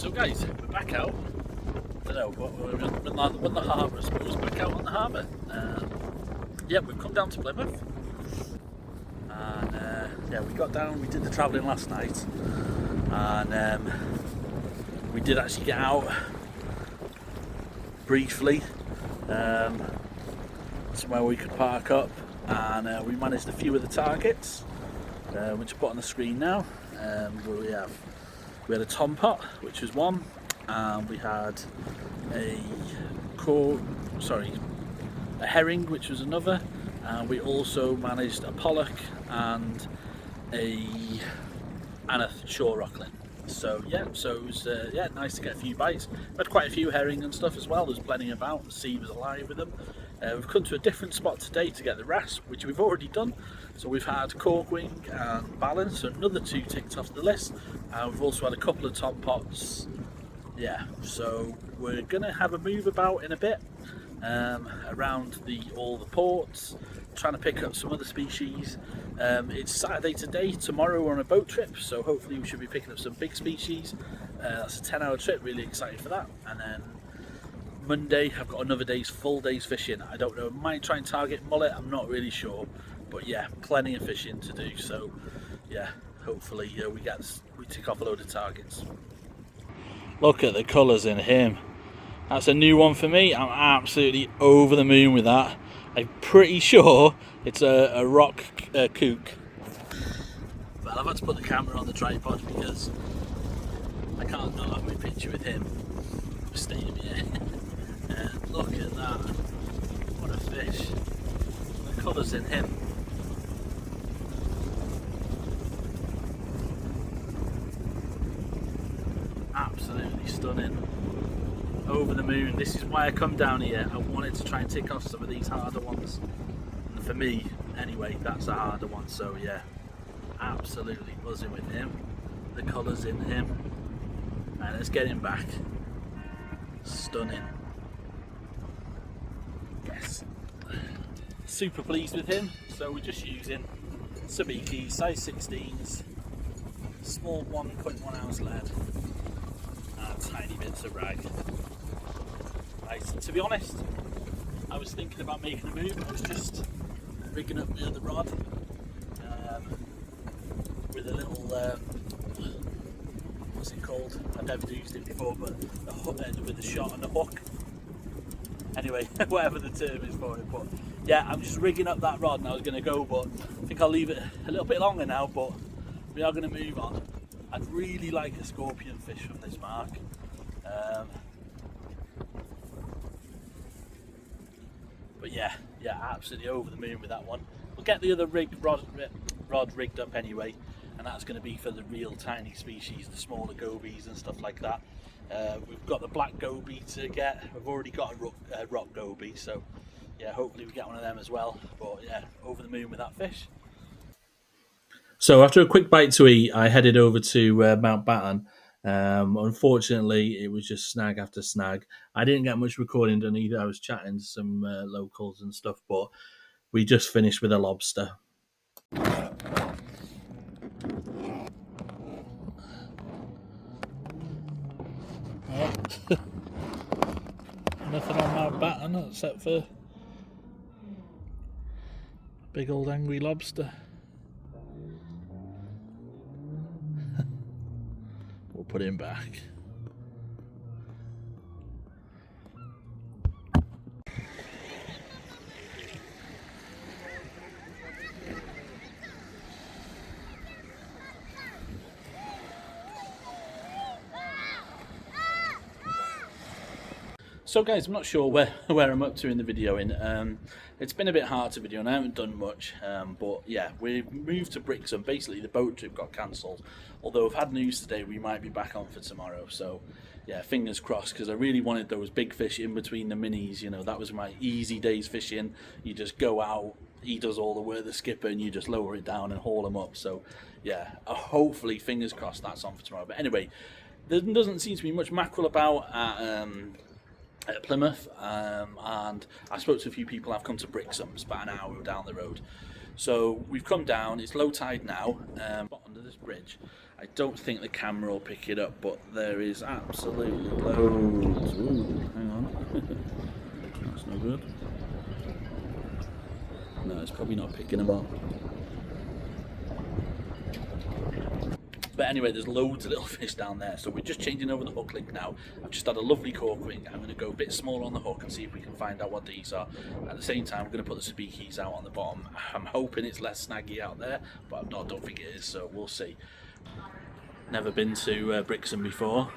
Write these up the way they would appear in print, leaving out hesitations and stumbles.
So guys, we're back out. I don't know, we're in the harbour, I suppose, back out on the harbour. Yeah, we've come down to Plymouth. And yeah, we got down, we did the travelling last night. And we did actually get out briefly, somewhere we could park up. And we managed a few of the targets, which are put on the screen now. We had a tom pot, which was one, and we had a herring, which was another, and we also managed a pollock and a shore rockling. So yeah, it was nice to get a few bites. We had quite a few herring and stuff as well. There's plenty about. The sea was alive with them. We've come to a different spot today to get the wrasse, which we've already done. So we've had corkwing and balance, so another 2 ticked off the list. And we've also had a couple of tom pots. Yeah, so we're gonna have a move about in a bit around all the ports, trying to pick up some other species. It's Saturday today. Tomorrow we're on a boat trip, so hopefully we should be picking up some big species. That's a 10-hour trip. Really excited for that. And then Monday I've got another full day's fishing. I don't know, might try and target mullet, I'm not really sure, but yeah, plenty of fishing to do. So yeah, hopefully we tick off a load of targets. Look at the colours in him. That's a new one for me. I'm absolutely over the moon with that. I'm pretty sure it's a rock kook. But I've had to put the camera on the tripod because I can't not have my picture with him staying here. And look at that. What a fish. The colours in him. Absolutely stunning. Over the moon. This is why I come down here. I wanted to try and tick off some of these harder ones. And for me, anyway, that's a harder one. So yeah, absolutely buzzing with him. The colours in him. And let's get him back. Stunning. Yes. Super pleased with him. So we're just using sabiki, size 16s, small 1.1 ounce lead, and tiny bits of rag. To be honest, I was thinking about making a move. I was just rigging up the other rod with a little what's it called? I've never used it before, but the hook with the shot and the hook. Anyway, whatever the term is for it. But yeah, I'm just rigging up that rod, and I was going to go, but I think I'll leave it a little bit longer now. But we are going to move on. I'd really like a scorpion fish from this mark. But yeah, absolutely over the moon with that one. We'll get the other rod rigged up anyway, and that's going to be for the real tiny species, the smaller gobies and stuff like that. We've got the black goby to get. We've already got a rock goby, so yeah, hopefully we get one of them as well. But yeah, over the moon with that fish. So after a quick bite to eat, I headed over to Mountbatten. Unfortunately, it was just snag after snag. I didn't get much recording done either. I was chatting to some locals and stuff, but we just finished with a lobster. Nothing on Mountbatten except for a big old angry lobster. We'll put him back. So guys, I'm not sure where I'm up to in the videoing. It's been a bit hard to video and I haven't done much, but yeah, we've moved to Brixham. Basically the boat trip got cancelled, although I've had news today we might be back on for tomorrow. So yeah, fingers crossed, because I really wanted those big fish in between the minis. You know, that was my easy days fishing. You just go out, he does all the work, the skipper, and you just lower it down and haul them up. So yeah, hopefully, fingers crossed, that's on for tomorrow. But anyway, there doesn't seem to be much mackerel about at Plymouth, and I spoke to a few people. I've come to Brixham, it's about an hour down the road. So we've come down, it's low tide now, under this bridge, I don't think the camera will pick it up, but there is absolutely loads. Ooh, hang on. That's no good. No, it's probably not picking them up. But anyway, there's loads of little fish down there, so we're just changing over the hook link now. I've just had a lovely cork ring. I'm going to go a bit smaller on the hook and see if we can find out what these are. At the same time, I'm going to put the speakies out on the bottom. I'm hoping it's less snaggy out there, but I don't think it is, so we'll see. Never been to Brixham before.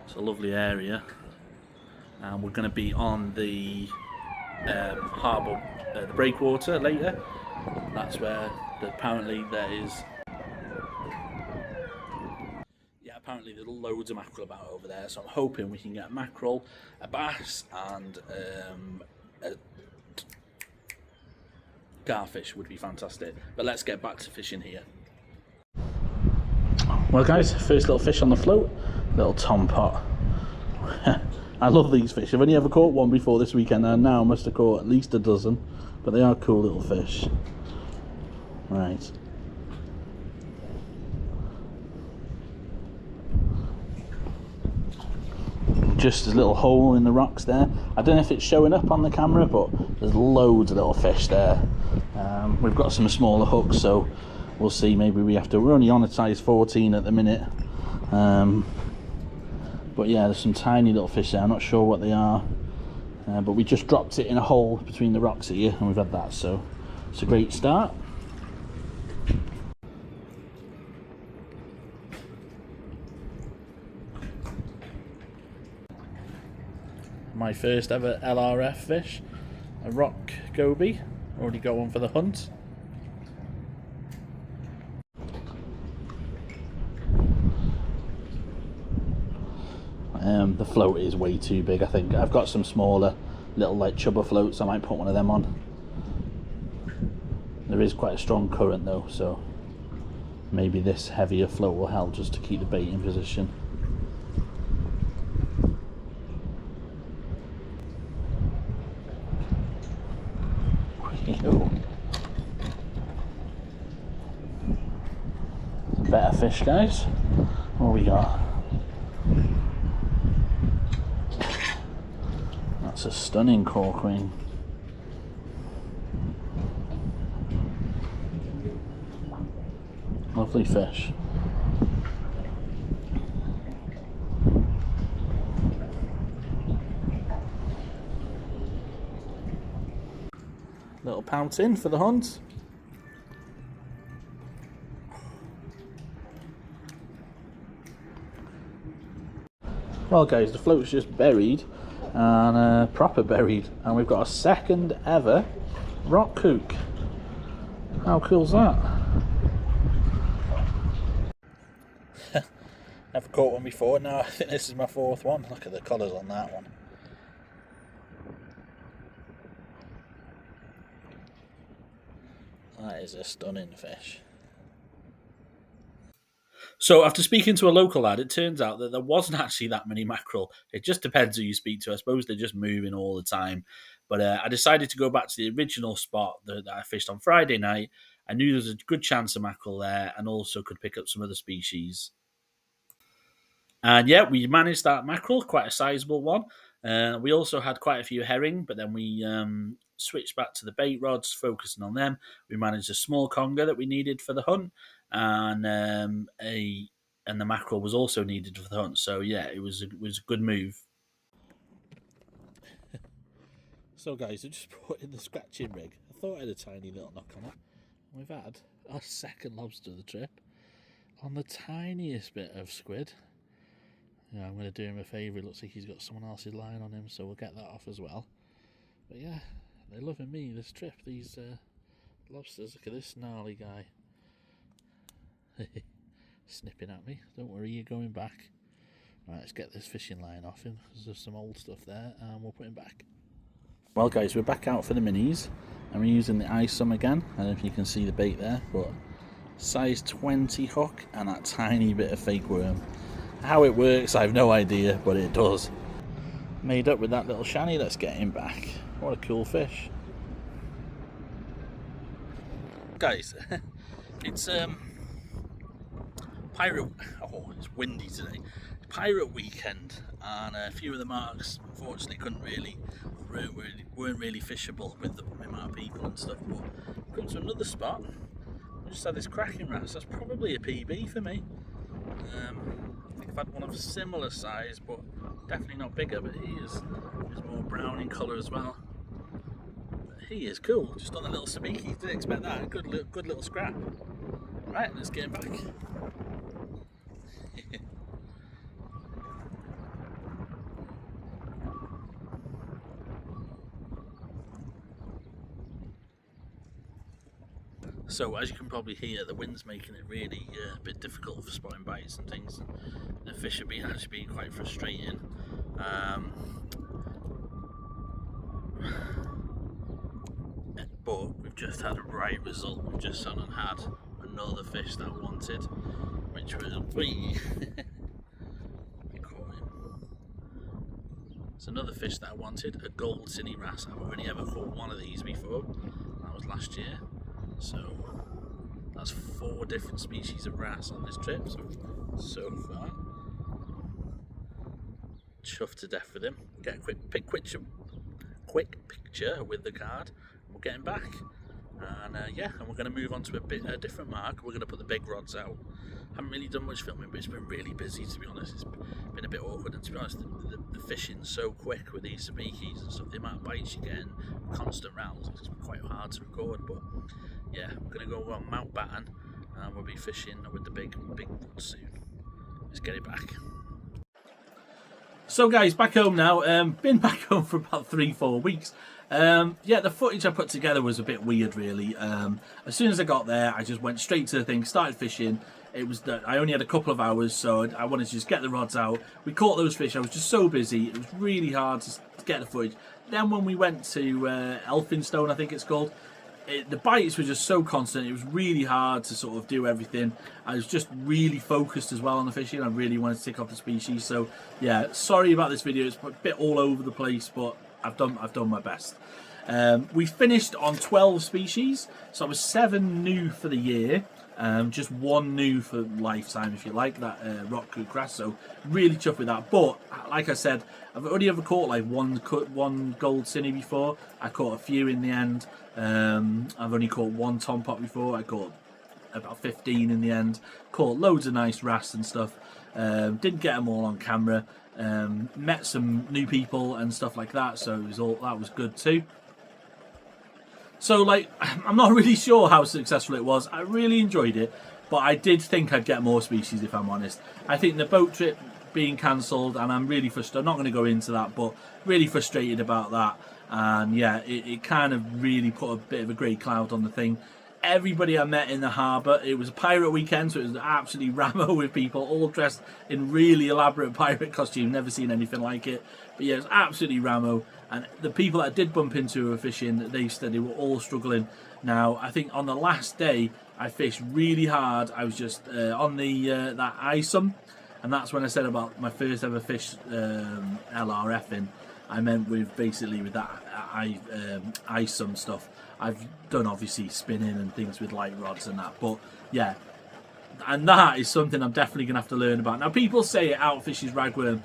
It's a lovely area, and we're going to be on the harbour, the breakwater later. That's where apparently there is. Yeah, apparently there's loads of mackerel about over there. So I'm hoping we can get mackerel, a bass, and a garfish would be fantastic. But let's get back to fishing here. Well, guys, first little fish on the float, little tom pot. I love these fish. I've only ever caught one before this weekend, and now I must have caught at least a dozen. But they are cool little fish. Right. Just a little hole in the rocks there. I don't know if it's showing up on the camera, but there's loads of little fish there. We've got some smaller hooks, so we'll see. Maybe we have to. We're only on a size 14 at the minute. But yeah, there's some tiny little fish there. I'm not sure what they are. But we just dropped it in a hole between the rocks here, and we've had that, so it's a great start. My first ever LRF fish, a rock goby. Already got one for the hunt. The float is way too big. I think I've got some smaller little like chubber floats. I might put one of them on. There is quite a strong current though, so maybe this heavier float will help just to keep the bait in position. Better fish, guys. What we got? That's a stunning cork ring. Lovely fish. Little pout in for the hunt. Well, guys, the float's just buried, and proper buried, and we've got a second ever rock kook. How cool's that? Never caught one before. No, I think this is my fourth one. Look at the colours on that one. That is a stunning fish. So after speaking to a local lad, it turns out that there wasn't actually that many mackerel. It just depends who you speak to. I suppose they're just moving all the time. But I decided to go back to the original spot that I fished on Friday night. I knew there was a good chance of mackerel there, and also could pick up some other species. And yeah, we managed that mackerel, quite a sizable one. We also had quite a few herring, but then we switched back to the bait rods, focusing on them. We managed a small conger that we needed for the hunt, and the mackerel was also needed for the hunt. So yeah, it was a good move. So guys, I just brought in the scratching rig. I thought I had a tiny little knock on it. We've had our second lobster of the trip on the tiniest bit of squid. Yeah, I'm going to do him a favour. It looks like he's got someone else's line on him, so we'll get that off as well. But yeah, they're loving me this trip, these lobsters. Look at this gnarly guy. Snipping at me. Don't worry, you're going back. Right, let's get this fishing line off him. There's some old stuff there, and we'll put him back. Well guys, we're back out for the minis, and we're using the ISOM again. I don't know if you can see the bait there, but size 20 hook and that tiny bit of fake worm. How it works, I have no idea, but it does. Made up with that little shanny. Let's get him back. What a cool fish. Guys, it's pirate. Oh, it's windy today. Pirate weekend, and a few of the marks unfortunately weren't really fishable with the amount of people and stuff. But I've come to another spot. I just had this cracking wrasse. That's probably a PB for me. I think I've had one of a similar size, but definitely not bigger. But he's more brown in colour as well. But he is cool. Just on a little sabiki. Didn't expect that. Good little scrap. Right, let's get him back. So as you can probably hear, the wind's making it really a bit difficult for spotting bites and things. And the fish have been actually being quite frustrating. But we've just had a right result. We've just gone and had another fish that I wanted, which was It's another fish that I wanted, a gold cine wrasse. I've only ever caught one of these before. That was last year. So that's 4 different species of wrasse on this trip so far. Chuffed to death with him. Get a quick picture with the card. We'll get him back, and yeah, and we're going to move on to a different mark. We're going to put the big rods out. Haven't really done much filming, but it's been really busy, to be honest. It's been a bit awkward, and to be honest, the fishing's so quick with these sabikis and stuff. The amount of bites you get in constant rounds, it's quite hard to record. But yeah, we're going to go on Mountbatten, and we'll be fishing with the big rods soon. Let's get it back. So guys, back home now. Been back home for about 3-4 weeks. Yeah, the footage I put together was a bit weird, really. As soon as I got there, I just went straight to the thing, started fishing. It was that I only had a couple of hours, so I wanted to just get the rods out. We caught those fish. I was just so busy. It was really hard to get the footage. Then when we went to Elphinstone, I think it's called, the bites were just so constant. It was really hard to sort of do everything. I was just really focused as well on the fishing. I really wanted to tick off the species. So yeah, sorry about this video. It's a bit all over the place, but I've done my best. We finished on 12 species, so it was 7 new for the year. Just 1 new for lifetime, if you like, that rock crab. So really chuffed with that. But like I said, I've only ever caught like one gold cine before. I caught a few in the end. I've only caught 1 tom pot before. I caught about 15 in the end. Caught loads of nice wrasse and stuff. Didn't get them all on camera. Met some new people and stuff like that, so that was good too. So like, I'm not really sure how successful it was. I really enjoyed it, but I did think I'd get more species, if I'm honest. I think the boat trip being cancelled, and I'm really frustrated. I'm not going to go into that, but really frustrated about that. And yeah, it kind of really put a bit of a grey cloud on the thing. Everybody I met in the harbour, it was a pirate weekend, so it was absolutely rammo with people all dressed in really elaborate pirate costumes. Never seen anything like it. But yeah, it was absolutely rammo. And the people that I did bump into who were fishing, they said they were all struggling. Now, I think on the last day, I fished really hard. I was just on the that ISOM, and that's when I said about my first ever fish LRFing. I meant with that ISOM stuff. I've done obviously spinning and things with light rods and that, but yeah, and that is something I'm definitely gonna have to learn about. Now, people say it outfishes ragworm.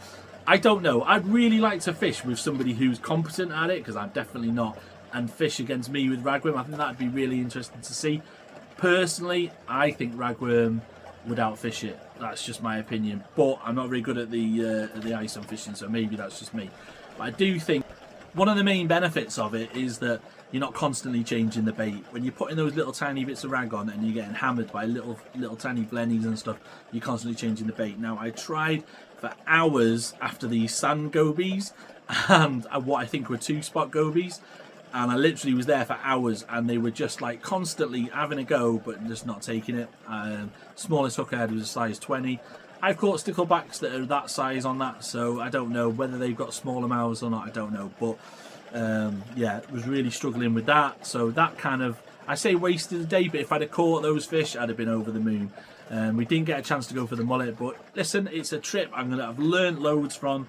I don't know. I'd really like to fish with somebody who's competent at it, because I'm definitely not, and fish against me with ragworm. I think that'd be really interesting to see. Personally, I think ragworm would outfish it. That's just my opinion, but I'm not very good at the ice on fishing, so maybe that's just me. But I do think one of the main benefits of it is that you're not constantly changing the bait. When you're putting those little tiny bits of rag on and you're getting hammered by little tiny blennies and stuff, you're constantly changing the bait. Now, I tried for hours after these sand gobies and what I think were 2-spot gobies, and I literally was there for hours, and they were just like constantly having a go but just not taking it. Smallest hook I had was a size 20. I've caught sticklebacks that are that size on that, so I don't know whether they've got smaller mouths or not. I don't know, but yeah, was really struggling with that. So that kind of, I say wasted the day, but if I'd have caught those fish, I'd have been over the moon. We didn't get a chance to go for the mullet, but listen, it's a trip I've learned loads from.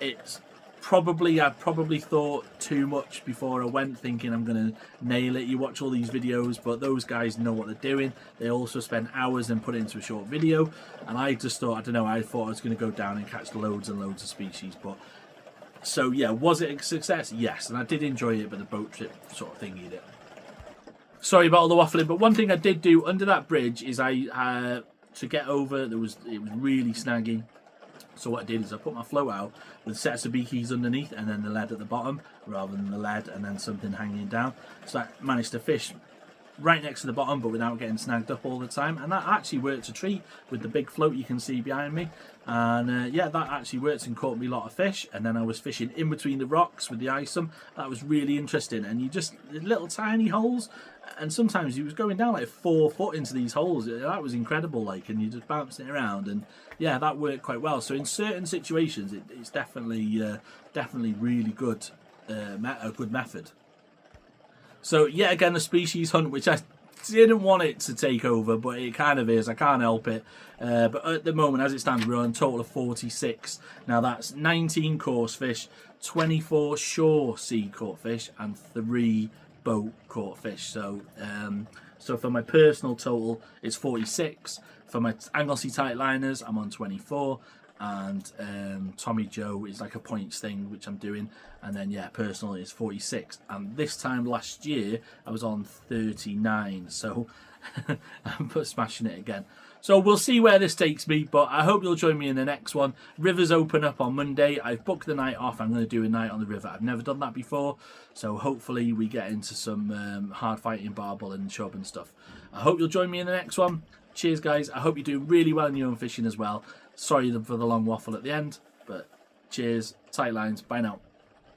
It's probably thought too much before I went, thinking I'm gonna nail it. You watch all these videos, but those guys know what they're doing. They also spend hours and put it into a short video, and I just thought, I don't know, I thought I was gonna go down and catch loads and loads of species. But so yeah, was it a success? Yes, and I did enjoy it, but the boat trip sort of thingied it. Sorry about all the waffling, but one thing I did do under that bridge is to get over, it was really snaggy. So what I did is I put my float out with sets of beakies underneath and then the lead at the bottom, rather than the lead and then something hanging down. So I managed to fish right next to the bottom, but without getting snagged up all the time. And that actually worked a treat with the big float you can see behind me. And yeah, that actually worked and caught me a lot of fish. And then I was fishing in between the rocks with the isom. That was really interesting. And you just, little tiny holes. And sometimes you was going down like 4 foot into these holes. That was incredible, like, and you just bouncing it around. And yeah, that worked quite well. So in certain situations, it's definitely really good, a good method. So yet again, a species hunt, which I didn't want it to take over, but it kind of is. I can't help it. But at the moment, as it stands, we're on a total of 46. Now that's 19 coarse fish, 24 shore sea caught fish, and 3 boat caught fish. So so for my personal total, it's 46. For my Anglesey tight liners, I'm on 24. And Tommy Joe is like a points thing, which I'm doing, and then yeah, personally is 46. And this time last year I was on 39, so I'm smashing it again. So we'll see where this takes me, but I hope you'll join me in the next one. Rivers open up on Monday. I've booked the night off. I'm going to do a night on the river. I've never done that before, so hopefully we get into some hard fighting, barbel and chub and stuff. I hope you'll join me in the next one. Cheers guys, I hope you do really well in your own fishing as well. Sorry for the long waffle at the end, but cheers, tight lines, bye now.